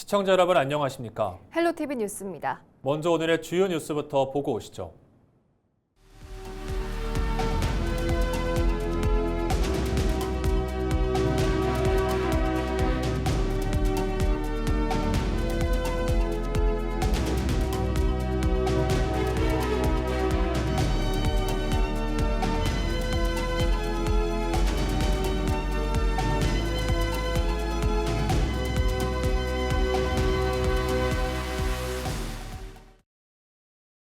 시청자 여러분 안녕하십니까? 헬로티비 뉴스입니다. 먼저 오늘의 주요 뉴스부터 보고 오시죠.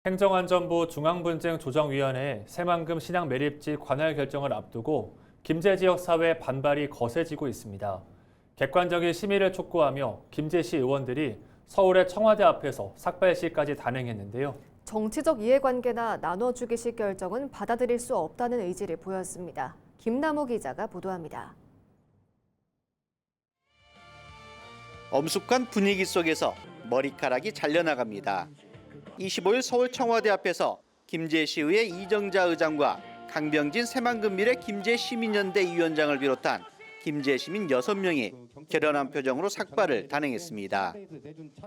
행정안전부 중앙분쟁조정위원회 새만금 신앙 매립지 관할 결정을 앞두고 김제 지역 사회 반발이 거세지고 있습니다. 객관적인 심의를 촉구하며 김제시 의원들이 서울의 청와대 앞에서 삭발시까지 단행했는데요. 정치적 이해관계나 나눠주기식 결정은 받아들일 수 없다는 의지를 보였습니다. 김남호 기자가 보도합니다. 엄숙한 분위기 속에서 머리카락이 잘려나갑니다. 25일 서울 청와대 앞에서 김제시의회 이정자 의장과 강병진 새만금밀의 김제시민연대 위원장을 비롯한 김제시민 6명이 결연한 표정으로 삭발을 단행했습니다.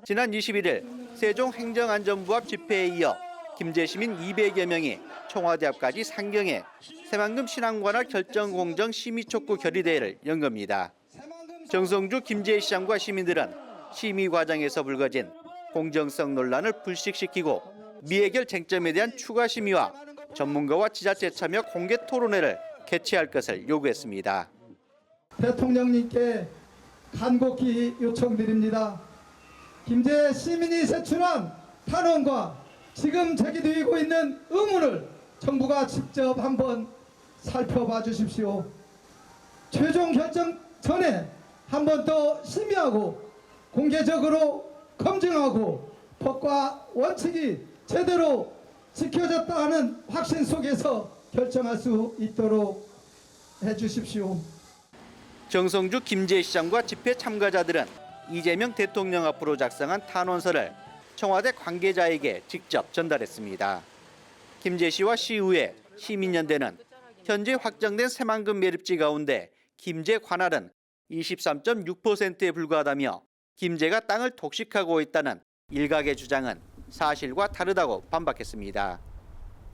지난 21일 세종행정안전부 앞 집회에 이어 김제시민 200여 명이 청와대 앞까지 상경해 새만금 신앙관할 결정공정 심의촉구 결의대회를 연 겁니다. 정성주 김제시장과 시민들은 심의 과정에서 불거진 공정성 논란을 불식시키고 미해결 쟁점에 대한 추가 심의와 전문가와 지자체 참여 공개 토론회를 개최할 것을 요구했습니다. 대통령님께 간곡히 요청드립니다. 김제 시민이 제출한 탄원과 지금 제기되고 있는 의문을 정부가 직접 한번 살펴봐 주십시오. 최종 결정 전에 한 번 더 심의하고 공개적으로 검증하고 법과 원칙이 제대로 지켜졌다 하는 확신 속에서 결정할 수 있도록 해주십시오. 정성주 김제시장과 집회 참가자들은 이재명 대통령 앞으로 작성한 탄원서를 청와대 관계자에게 직접 전달했습니다. 김제시와 시의회, 시민연대는 현재 확정된 새만금 매립지 가운데 김제 관할은 23.6%에 불과하다며 김제가 땅을 독식하고 있다는 일각의 주장은 사실과 다르다고 반박했습니다.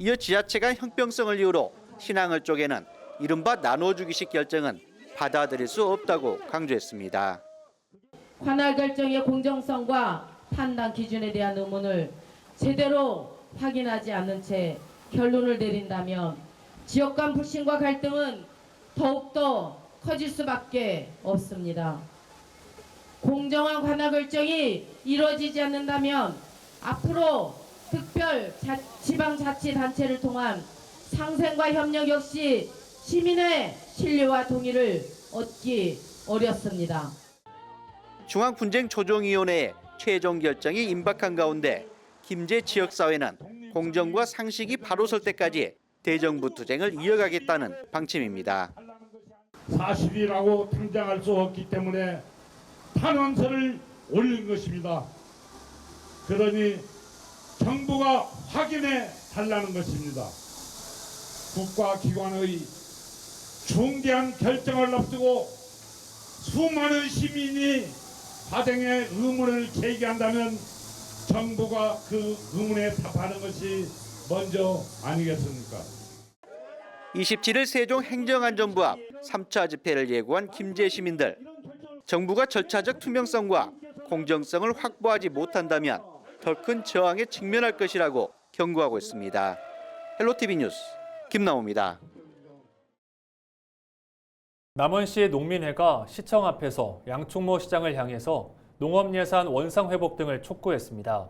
이어 지자체가 형평성을 이유로 신앙을 쪼개는 이른바 나눠주기식 결정은 받아들일 수 없다고 강조했습니다. 관할 결정의 공정성과 판단 기준에 대한 의문을 제대로 확인하지 않는 채 결론을 내린다면 지역 간 불신과 갈등은 더욱더 커질 수밖에 없습니다. 공정한 관할 결정이 이루어지지 않는다면 앞으로 특별 지방자치단체를 통한 상생과 협력 역시 시민의 신뢰와 동의를 얻기 어렵습니다. 중앙분쟁조정위원회의 최종 결정이 임박한 가운데 김제 지역사회는 공정과 상식이 바로 설 때까지 대정부 투쟁을 이어가겠다는 방침입니다. 사실이라고 등장할 수 없기 때문에 탄원서를 올린 것입니다. 그러니 정부가 확인해 달라는 것입니다. 국가기관의 중대한 결정을 앞두고 수많은 시민이 발행의 의문을 제기한다면 정부가 그 의문에 답하는 것이 먼저 아니겠습니까? 27일 세종행정안전부 앞 3차 집회를 예고한 김제 시민들. 정부가 절차적 투명성과 공정성을 확보하지 못한다면 더 큰 저항에 직면할 것이라고 경고하고 있습니다. 헬로티비 뉴스 김남호입니다. 남원시 농민회가 시청 앞에서 양충모 시장을 향해서 농업예산 원상 회복 등을 촉구했습니다.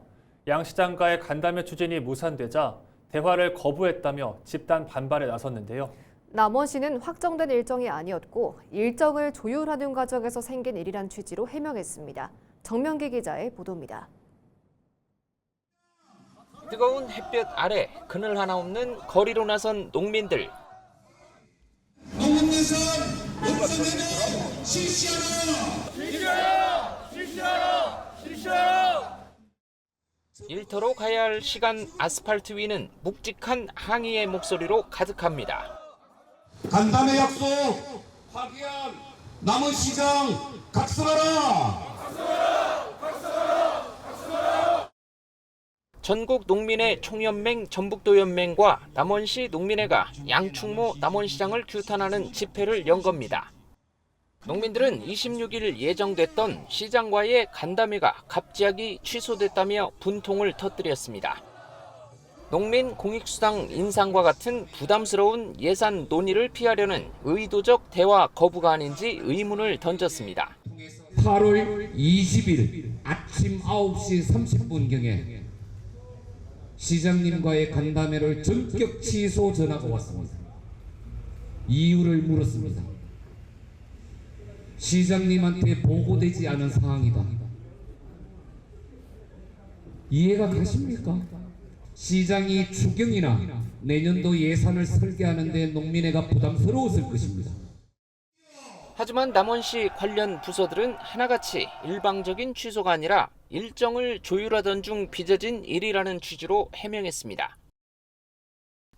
양 시장과의 간담회 추진이 무산되자 대화를 거부했다며 집단 반발에 나섰는데요. 남원시는 확정된 일정이 아니었고 일정을 조율하는 과정에서 생긴 일이란 취지로 해명했습니다. 정명기 기자의 보도입니다. 뜨거운 햇볕 아래 그늘 하나 없는 거리로 나선 농민들. 농업예산 원상회복 실시하라! 실시하라! 일터로 가야 할 시간 아스팔트 위는 묵직한 항의의 목소리로 가득합니다. 간담회 약속 파기한 남원시장 각성하라! 전국 농민의 총연맹 전북도연맹과 남원시 농민회가 양충모 남원시장을 규탄하는 집회를 연 겁니다. 농민들은 26일 예정됐던 시장과의 간담회가 갑자기 취소됐다며 분통을 터뜨렸습니다. 농민 공익수당 인상과 같은 부담스러운 예산 논의를 피하려는 의도적 대화 거부가 아닌지 의문을 던졌습니다. 8월 20일 아침 9시 30분경에 시장님과의 간담회를 전격 취소 전화가 왔습니다. 이유를 물었습니다. 시장님한테 보고되지 않은 사항이다. 이해가 가십니까? 시장이 추경이나 내년도 예산을 설계하는데 농민회가 부담스러웠을 것입니다. 하지만 남원시 관련 부서들은 하나같이 일방적인 취소가 아니라 일정을 조율하던 중 빚어진 일이라는 취지로 해명했습니다.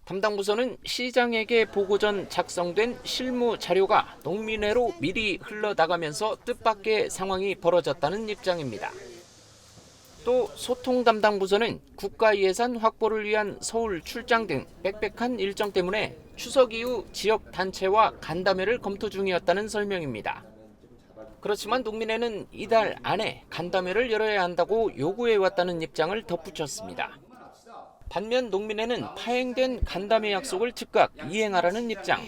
담당 부서는 시장에게 보고 전 작성된 실무 자료가 농민회로 미리 흘러나가면서 뜻밖의 상황이 벌어졌다는 입장입니다. 또 소통 담당 부서는 국가 예산 확보를 위한 서울 출장 등 빽빽한 일정 때문에 추석 이후 지역 단체와 간담회를 검토 중이었다는 설명입니다. 그렇지만 농민회는 이달 안에 간담회를 열어야 한다고 요구해왔다는 입장을 덧붙였습니다. 반면 농민회는 파행된 간담회 약속을 즉각 이행하라는 입장.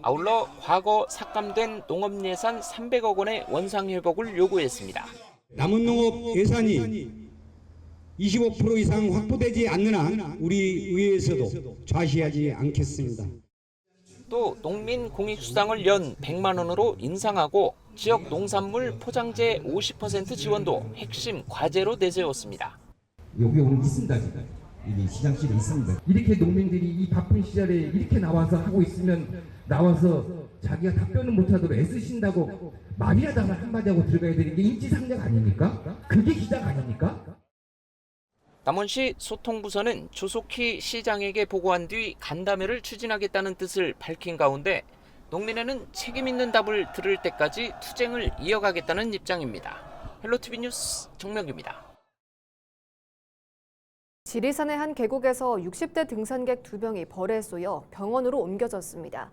아울러 과거 삭감된 농업예산 300억 원의 원상회복을 요구했습니다. 남은 농업 예산이 25% 이상 확보되지 않는 한 우리 의회에서도 좌시하지 않겠습니다. 또 농민 공익수당을 연 100만 원으로 인상하고 지역 농산물 포장재 50% 지원도 핵심 과제로 내세웠습니다. 여기 오늘 있습니다. 이게 시장실에 있습니다. 이렇게 농민들이 이 바쁜 시절에 이렇게 나와서 하고 있으면 나와서 자기가 답변을 못하도록 애쓰신다고 말이라도 한마디 하고 들어가야 되는 게 인지상정 아닙니까? 그게 시장 아닙니까? 남원시 소통부서는 조속히 시장에게 보고한 뒤 간담회를 추진하겠다는 뜻을 밝힌 가운데 농민회는 책임 있는 답을 들을 때까지 투쟁을 이어가겠다는 입장입니다. 헬로티비 뉴스 정명규입니다. 지리산의 한 계곡에서 60대 등산객 2명이 벌에 쏘여 병원으로 옮겨졌습니다.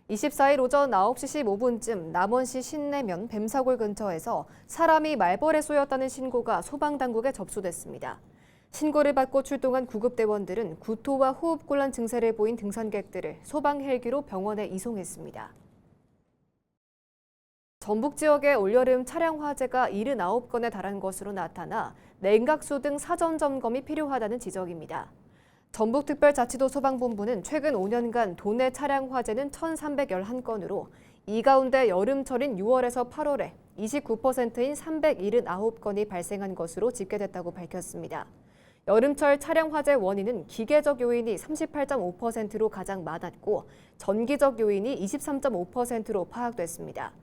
24일 오전 9시 15분쯤 남원시 신내면 뱀사골 근처에서 사람이 말벌에 쏘였다는 신고가 소방당국에 접수됐습니다. 신고를 받고 출동한 구급대원들은 구토와 호흡곤란 증세를 보인 등산객들을 소방 헬기로 병원에 이송했습니다. 전북 지역의 올여름 차량 화재가 79건에 달한 것으로 나타나 냉각수 등 사전 점검이 필요하다는 지적입니다. 전북특별자치도 소방본부는 최근 5년간 도내 차량 화재는 1,311건으로 이 가운데 여름철인 6월에서 8월에 29%인 379건이 발생한 것으로 집계됐다고 밝혔습니다. 여름철 차량 화재 원인은 기계적 요인이 38.5%로 가장 많았고 전기적 요인이 23.5%로 파악됐습니다.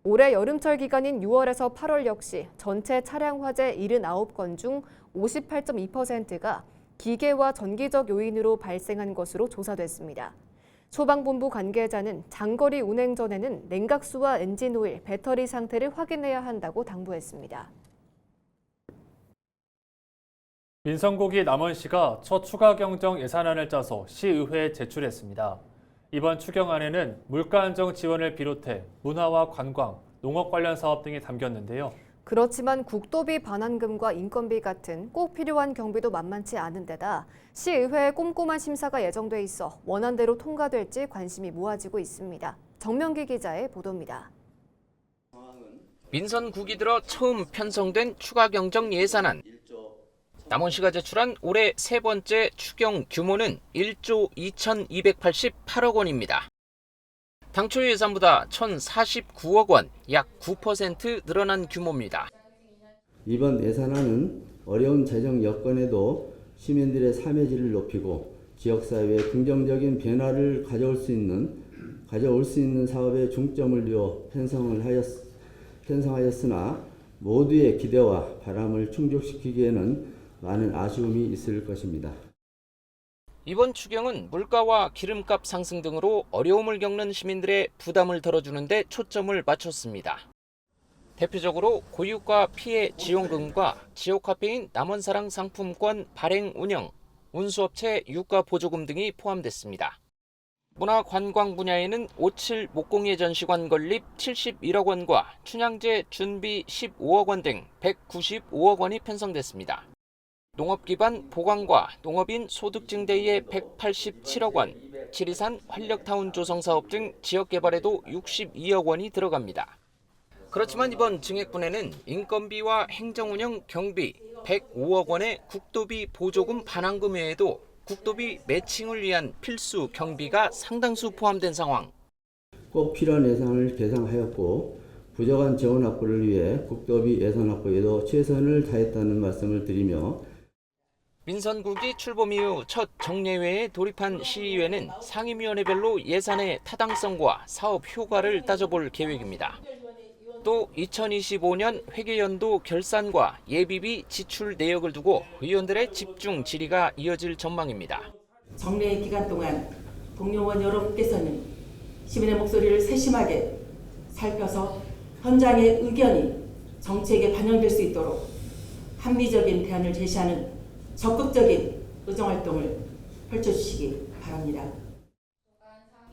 올해 여름철 기간인 6월에서 8월 역시 전체 차량 화재 79건 중 58.2%가 기계와 전기적 요인으로 발생한 것으로 조사됐습니다. 소방본부 관계자는 장거리 운행 전에는 냉각수와 엔진오일, 배터리 상태를 확인해야 한다고 당부했습니다. 민선국이 남원시가 첫 추가 경정 예산안을 짜서 시의회에 제출했습니다. 이번 추경안에는 물가 안정 지원을 비롯해 문화와 관광, 농업 관련 사업 등이 담겼는데요. 그렇지만 국도비 반환금과 인건비 같은 꼭 필요한 경비도 만만치 않은 데다 시의회의 꼼꼼한 심사가 예정돼 있어 원안대로 통과될지 관심이 모아지고 있습니다. 정명기 기자의 보도입니다. 민선국이 들어 처음 편성된 추가 경정 예산안. 남원시가 제출한 올해 세 번째 추경 규모는 1조 2,288억 원입니다. 당초 예산보다 1,049억 원, 약 9% 늘어난 규모입니다. 이번 예산안은 어려운 재정 여건에도 시민들의 삶의 질을 높이고 지역사회에 긍정적인 변화를 가져올 수 있는 사업에 중점을 두어 편성하였으나 모두의 기대와 바람을 충족시키기에는 많은 아쉬움이 있을 것입니다. 이번 추경은 물가와 기름값 상승 등으로 어려움을 겪는 시민들의 부담을 덜어주는 데 초점을 맞췄습니다. 대표적으로 고유가 피해 지원금과 지역 카페인 남원사랑 상품권 발행 운영, 운수업체 유가 보조금 등이 포함됐습니다. 문화관광 분야에는 57 목공예 전시관 건립 71억 원과 춘향제 준비 15억 원 등 195억 원이 편성됐습니다. 농업 기반 보강과 농업인 소득 증대에 187억 원, 지리산 활력타운 조성 사업 등 지역 개발에도 62억 원이 들어갑니다. 그렇지만 이번 증액분에는 인건비와 행정운영 경비 105억 원의 국도비 보조금 반환금 외에도 국도비 매칭을 위한 필수 경비가 상당수 포함된 상황. 꼭 필요한 예산을 계상하였고 부족한 재원 확보를 위해 국도비 예산 확보에도 최선을 다했다는 말씀을 드리며 민선국이 출범 이후 첫 정례회에 돌입한 시의회는 상임위원회별로 예산의 타당성과 사업 효과를 따져볼 계획입니다. 또 2025년 회계연도 결산과 예비비 지출 내역을 두고 의원들의 집중 질의가 이어질 전망입니다. 정례 기간 동안 동료원 여러분께서는 시민의 목소리를 세심하게 살펴서 현장의 의견이 정책에 반영될 수 있도록 합리적인 대안을 제시하는 적극적인 의정활동을 펼쳐주시기 바랍니다.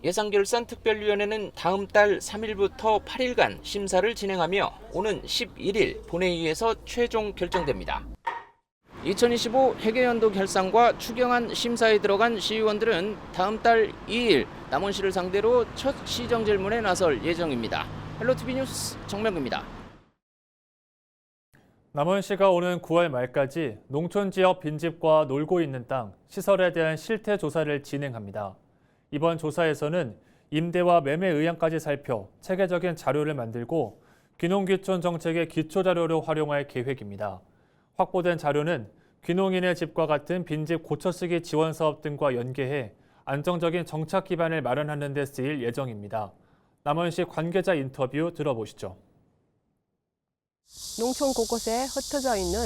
예산결산특별위원회는 다음 달 3일부터 8일간 심사를 진행하며 오는 11일 본회의에서 최종 결정됩니다. 2025 회계연도 결산과 추경안 심사에 들어간 시의원들은 다음 달 2일 남원시를 상대로 첫 시정질문에 나설 예정입니다. 헬로티비 뉴스 정명규입니다. 남원시가 오는 9월 말까지 농촌지역 빈집과 놀고 있는 땅, 시설에 대한 실태 조사를 진행합니다. 이번 조사에서는 임대와 매매 의향까지 살펴 체계적인 자료를 만들고 귀농귀촌 정책의 기초자료로 활용할 계획입니다. 확보된 자료는 귀농인의 집과 같은 빈집 고쳐쓰기 지원 사업 등과 연계해 안정적인 정착 기반을 마련하는 데 쓰일 예정입니다. 남원시 관계자 인터뷰 들어보시죠. 농촌 곳곳에 흩어져 있는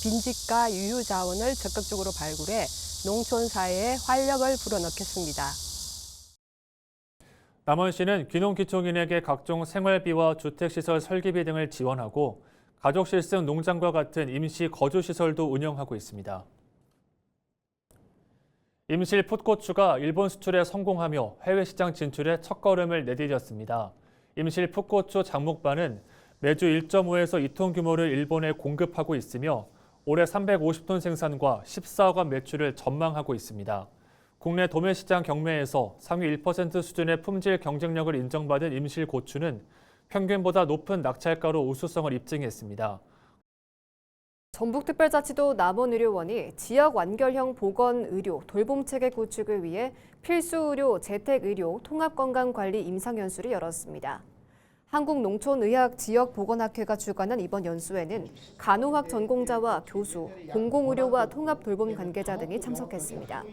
빈집과 유휴 자원을 적극적으로 발굴해 농촌 사회에 활력을 불어넣겠습니다. 남원시는 귀농귀촌인에게 각종 생활비와 주택시설 설계비 등을 지원하고 가족실습 농장과 같은 임시 거주시설도 운영하고 있습니다. 임실 풋고추가 일본 수출에 성공하며 해외 시장 진출에 첫걸음을 내디뎠습니다. 임실 풋고추 장목반은 매주 1.5에서 2톤 규모를 일본에 공급하고 있으며 올해 350톤 생산과 14억 원 매출을 전망하고 있습니다. 국내 도매시장 경매에서 상위 1% 수준의 품질 경쟁력을 인정받은 임실 고추는 평균보다 높은 낙찰가로 우수성을 입증했습니다. 전북특별자치도 남원의료원이 지역 완결형 보건의료 돌봄체계 구축을 위해 필수의료 재택의료 통합건강관리 임상연수를 열었습니다. 한국농촌의학지역보건학회가 주관한 이번 연수에는 간호학 전공자와 교수, 공공의료와 통합돌봄 관계자 등이 참석했습니다.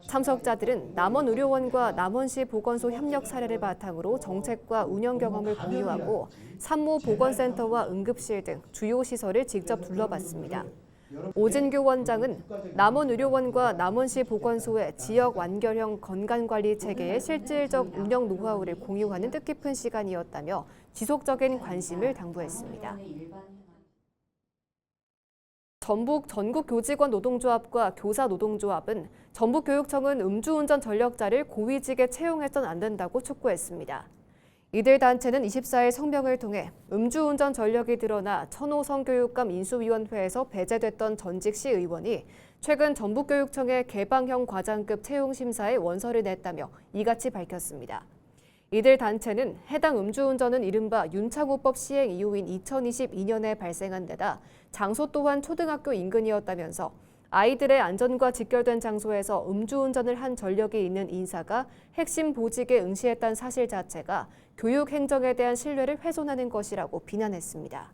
참석자들은 남원의료원과 남원시 보건소 협력 사례를 바탕으로 정책과 운영 경험을 공유하고 산모보건센터와 응급실 등 주요 시설을 직접 둘러봤습니다. 오진규 원장은 남원의료원과 남원시 보건소의 지역 완결형 건강관리 체계의 실질적 운영 노하우를 공유하는 뜻깊은 시간이었다며 지속적인 관심을 당부했습니다. 전북 전국교직원 노동조합과 교사노동조합은 전북교육청은 음주운전 전력자를 고위직에 채용해서는 안 된다고 촉구했습니다. 이들 단체는 24일 성명을 통해 음주운전 전력이 드러나 천호 성교육감 인수위원회에서 배제됐던 전직 시의원이 최근 전북교육청의 개방형 과장급 채용 심사에 원서를 냈다며 이같이 밝혔습니다. 이들 단체는 해당 음주운전은 이른바 윤창호법 시행 이후인 2022년에 발생한 데다 장소 또한 초등학교 인근이었다면서 아이들의 안전과 직결된 장소에서 음주운전을 한 전력이 있는 인사가 핵심 보직에 응시했다는 사실 자체가 교육 행정에 대한 신뢰를 훼손하는 것이라고 비난했습니다.